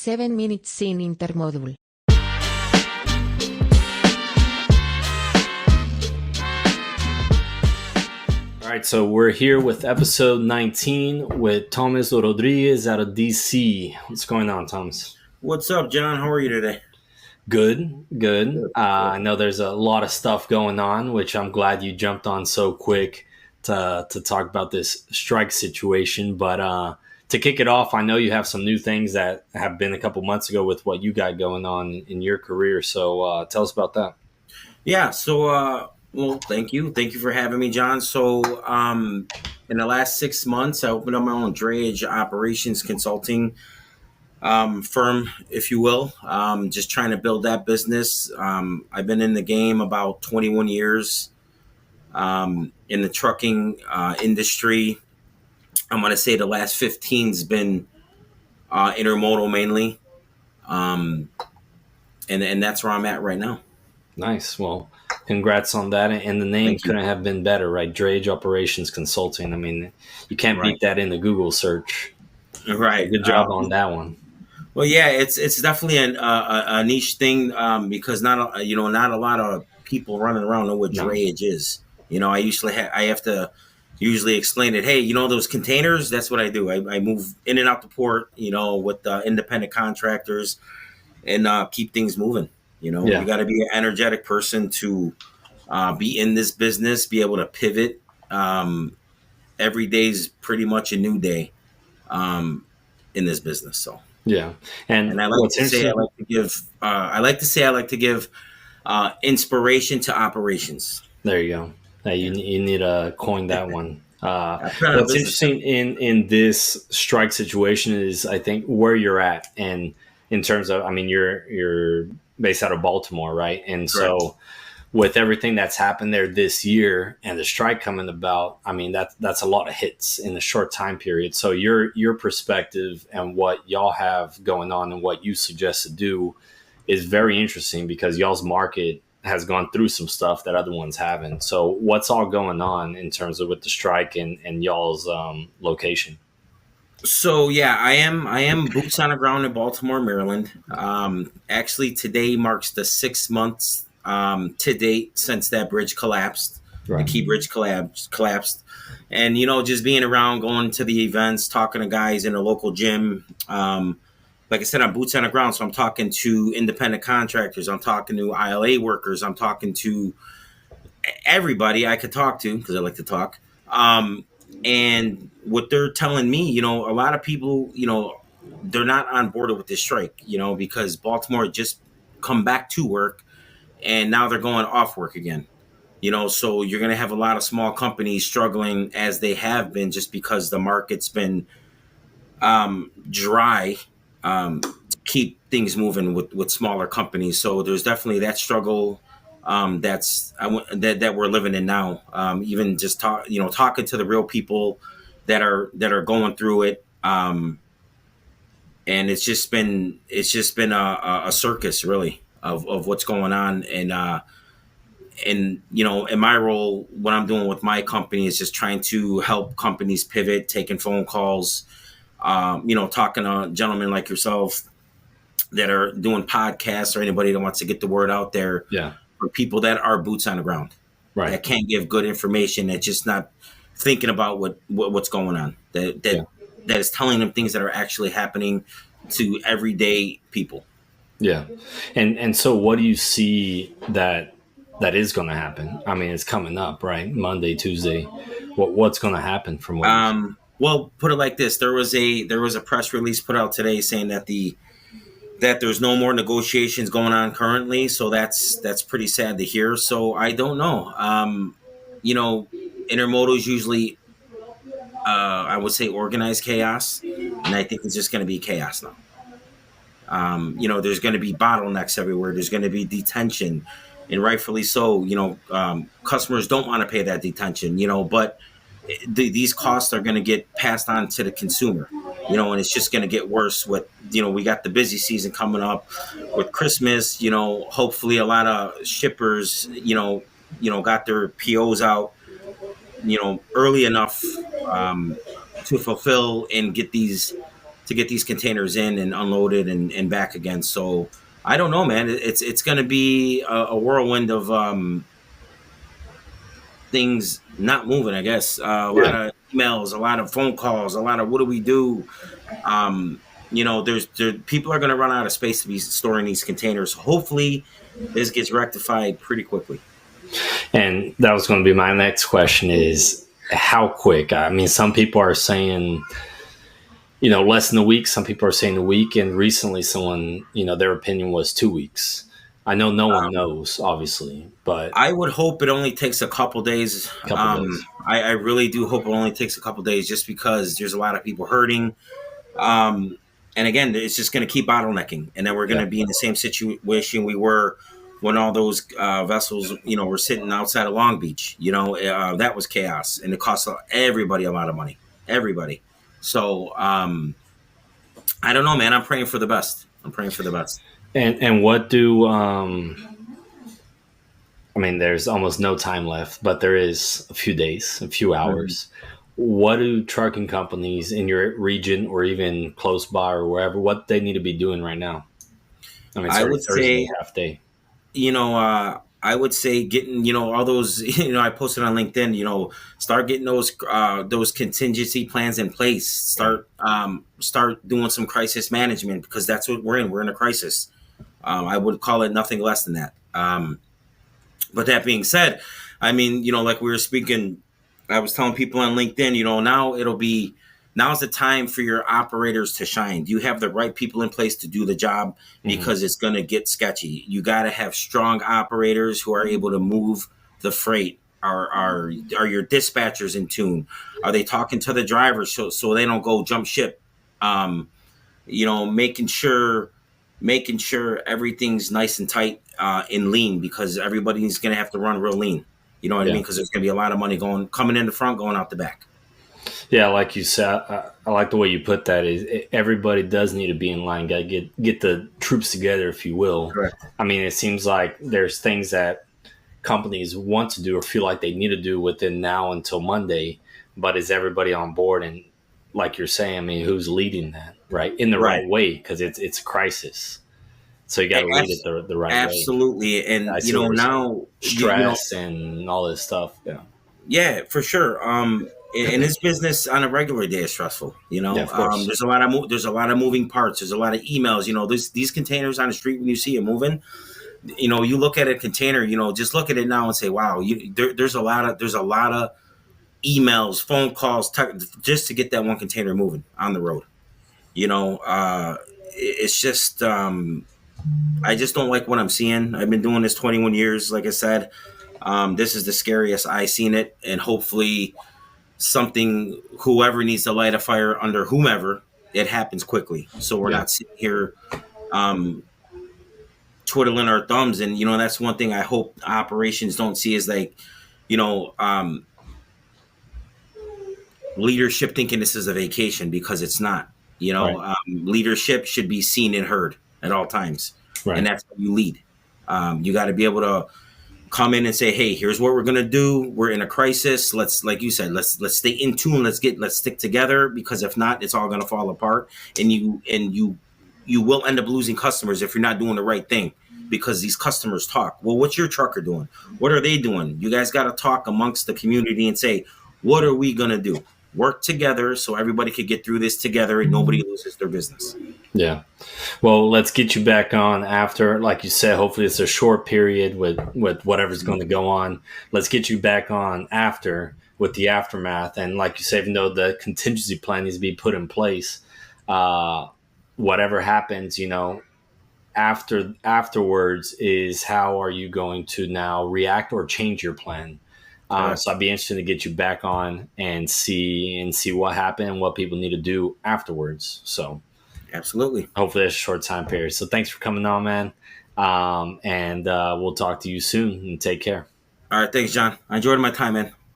7 minutes in Intermodal. All right, so we're here with episode 19 with Thomas Rodriguez out of DC. What's going on, Thomas? What's up, John? How are you today? Good. I know there's a lot of stuff going on, which I'm glad you jumped on so quick to talk about this strike situation. But to kick it off, I know you have some new things that have been a couple months ago with what you got going on in your career. So tell us about that. Yeah, well, thank you. Thank you for having me, John. So in the last 6 months, I opened up my own Drayage Operations Consulting firm, if you will. Just trying to build that business. I've been in the game about 21 years in the trucking industry. I'm going to say the last 15's been intermodal mainly. And that's where I'm at right now. Nice. Well, congrats on that. And the name couldn't have been better, right? Drayage Operations Consulting. I mean, you can't beat that in the Google search. Right. Good job on that one. Well, yeah, it's definitely a niche thing because not a lot of people running around know what drayage is. You know, I have to usually explain it. Hey, those containers? That's what I do. I move in and out the port. With independent contractors and keep things moving. You got to be an energetic person to be in this business, be able to pivot. Every day's pretty much a new day in this business. So yeah, and I like to say I like to give inspiration to operations. There you go. You need to coin that one. What's interesting in this strike situation is I think where you're at, and in terms of, I mean, you're based out of Baltimore, right? And correct. So with everything that's happened there this year and the strike coming about, I mean, that's a lot of hits in a short time period. So your perspective and what y'all have going on and what you suggest to do is very interesting because y'all's market has gone through some stuff that other ones haven't. So what's all going on in terms of with the strike and y'all's location? So yeah, I am boots on the ground in Baltimore, Maryland. Actually, today marks the 6 months to date since that bridge collapsed. Right. The Key Bridge collapsed, and just being around, going to the events, talking to guys in a local gym. Like I said, I'm boots on the ground, so I'm talking to independent contractors. I'm talking to ILA workers. I'm talking to everybody I could talk to because I like to talk. And what they're telling me, a lot of people, they're not on board with this strike, because Baltimore just come back to work and now they're going off work again, so you're going to have a lot of small companies struggling as they have been just because the market's been dry to keep things moving with smaller companies. So there's definitely that struggle that we're living in now. Even just talking to the real people that are going through it, and it's just been a circus really of what's going on. And in my role, what I'm doing with my company is just trying to help companies pivot, taking phone calls, talking to gentlemen like yourself that are doing podcasts or anybody that wants to get the word out there. Yeah. For people that are boots on the ground, right? That can't give good information, that's just not thinking about what's going on, that is telling them things that are actually happening to everyday people. Yeah, and so what do you see that is going to happen? I mean, it's coming up, right? Monday, Tuesday. What's going to happen from what? Well, put it like this: there was a press release put out today saying that there's no more negotiations going on currently. So that's pretty sad to hear. So I don't know. Intermodal is usually, I would say, organized chaos. And I think it's just going to be chaos now. There's going to be bottlenecks everywhere. There's going to be detention, and rightfully so. Customers don't want to pay that detention, but these costs are going to get passed on to the consumer. And it's just going to get worse with, we got the busy season coming up with Christmas, hopefully a lot of shippers, got their POs out, early enough to fulfill and get these to get these containers in and unloaded and back again. So I don't know, man. It's going to be a whirlwind of things not moving, I guess. A lot of emails, a lot of phone calls, a lot of what do we do? There's people are going to run out of space to be storing these containers. Hopefully, this gets rectified pretty quickly. And that was going to be my next question: is how quick? I mean, some people are saying, less than a week. Some people are saying a week. And recently, someone, their opinion was 2 weeks. I know no one knows, obviously, but I would hope it only takes a couple days. I really do hope it only takes a couple days, just because there's a lot of people hurting. And again, it's just going to keep bottlenecking, and then we're going to be in the same situation we were when all those vessels, were sitting outside of Long Beach. That was chaos, and it cost everybody a lot of money. Everybody. So I don't know, man. I'm praying for the best. And what do there's almost no time left, but there is a few days, a few hours. Mm-hmm. What do trucking companies in your region or even close by or wherever, what they need to be doing right now? I would say half day. I would say getting, all those, I posted on LinkedIn, start getting those contingency plans in place. Start doing some crisis management, because that's what we're in. We're in a crisis. I would call it nothing less than that. But that being said, like we were speaking, I was telling people on LinkedIn, now's the time for your operators to shine. You have the right people in place to do the job, because it's going to get sketchy. You got to have strong operators who are able to move the freight. Are your dispatchers in tune? Are they talking to the drivers so they don't go jump ship? Making sure everything's nice and tight in lean, because everybody's going to have to run real lean. You know what I mean? Because there's going to be a lot of money coming in the front, going out the back. Yeah, like you said, I like the way you put that. Is everybody does need to be in line. Got to get the troops together, if you will. Correct. It seems like there's things that companies want to do or feel like they need to do within now until Monday, but is everybody on board? And like you're saying, who's leading that in the right way? Because it's a crisis. So you got to lead it the right way. Absolutely. And, now stress and all this stuff. Yeah. Yeah, for sure. In this business on a regular day is stressful. Of course. There's a lot of moving parts. There's a lot of emails. These containers on the street, when you see it moving, you look at a container. Just look at it now and say, wow. There's a lot of emails, phone calls, just to get that one container moving on the road. It's just I just don't like what I'm seeing. I've been doing this 21 years. Like I said, this is the scariest I've seen it, and hopefully whoever needs to light a fire under whomever, it happens quickly. So we're not sitting here twiddling our thumbs. And, that's one thing I hope operations don't see is leadership thinking this is a vacation, because it's not. Leadership should be seen and heard at all times. Right. And that's how you lead. You got to be able to come in and say, hey, here's what we're going to do. We're in a crisis. Let's, like you said, let's stay in tune. Let's stick together, because if not, it's all going to fall apart. And you will end up losing customers if you're not doing the right thing, because these customers talk. Well, what's your trucker doing? What are they doing? You guys got to talk amongst the community and say, what are we going to do? Work together so everybody could get through this together and nobody loses their business. Yeah. Well, let's get you back on after, like you said, hopefully it's a short period with whatever's going to go on. Let's get you back on after with the aftermath. And like you said, even though the contingency plan needs to be put in place, whatever happens, afterwards is how are you going to now react or change your plan? So I'd be interested to get you back on and see what happened and what people need to do afterwards. So absolutely. Hopefully it's a short time period. So thanks for coming on, man. And we'll talk to you soon, and take care. All right. Thanks, John. I enjoyed my time, man.